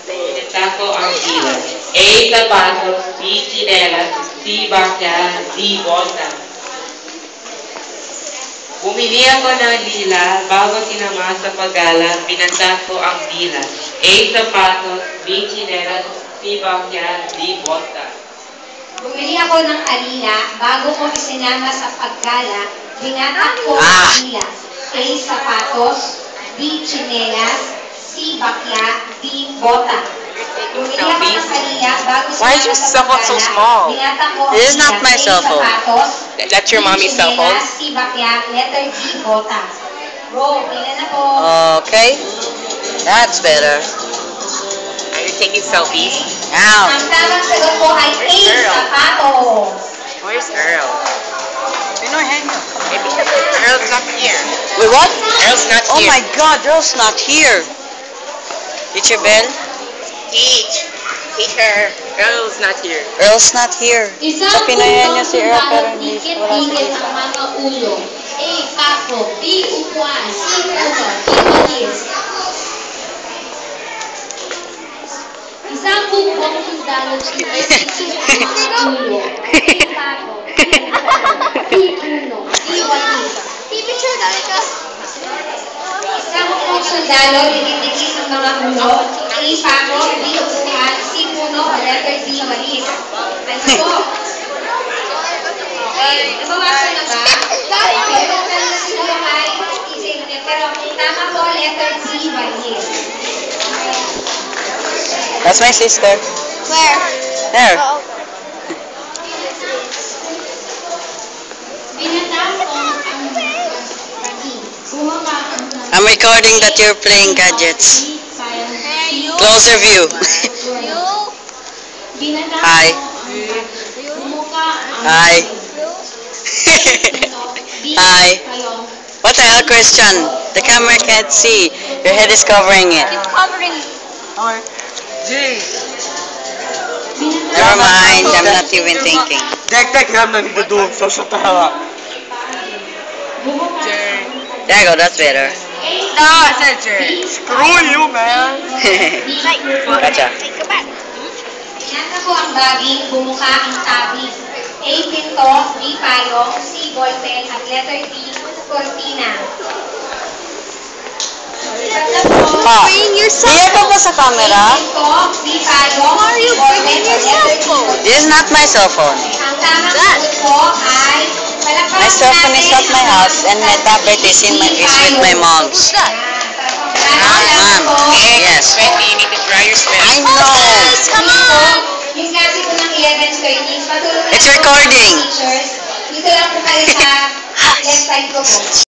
Pinagtako ang dila. A. Sapatos. B. Chinelas. C. Bakya. D. Bota. Bumili ako ng lila bago sinama sa paggala. Pinagtako ang dila. A. Sapatos. B. Chinelas. C. Bakya. D. Bota. Bumili ako ng alila bago ko isinama sa paggala. Binatak ko ang alila. A. Sapatos. B. Chinelas. C. Bakya. D. Bota. Bumili ako ng alila bago Why is your cell phone so small? This is not my cell phone. That's your mommy's cell phone? C. Bakya. Letter D. Bota. Bro, kailan na po? Okay. That's better. Are you taking selfies? Now. Ang tamang sagot po ay A. Sapatos. Where's Earl? Maybe Earl's not here. Wait, what? Earl's not Oh here. my God, Earl's not here. Teacher Bell? Teacher, Earl's not here. Earl's not here. Sa pinayan niya si Earl pero hindi wala si Dikit Lisa. ang mga ulo. A. Pako. B. Upuan. C. Puno. D. Walis. Isang bukbong sundalo pinag-isip ang mga ulo. A. Pako. B. Upuan. C. Puno. D. Walis. Isang bukbong sundalo pinag-isip ang mga ulo. A. Pako. B. Upuan. C. Puno. O letter D. Walis. Ano po? Okay, nababasa na ba? Okay, total na siguro ay isip niya. Pero tama po, letter D, walis. That's my sister. Where? There. Binatapon ang pagi. Bumaba ang I'm recording that you're playing gadgets. Closer view. Hi. Hi. Hi. What the hell, Christian? The camera can't see. Your head is covering it. Never mind. I'm not even thinking. There you go. That's better. No, I said Jerry. Screw you, man. Gotcha. Nasa po ang baging, bumuka ang tabi. A. Pinto, B. Payong, C. Ballpen, at letter D. Cortina. Ah, iyan ka ba sa camera? A. Pinto, B. Payong, C. Ballpen, at letter D. This is not my cell phone. Ang tamang sagot po ay My cell phone is at my house and my tablet is with my mom's. Mom, yes. Wendy, you need to dry your sweat. I know. Come on! Yung klase po ng 11:30, patulong It's recording. Teachers, dito lang po kayo sa left side ko po.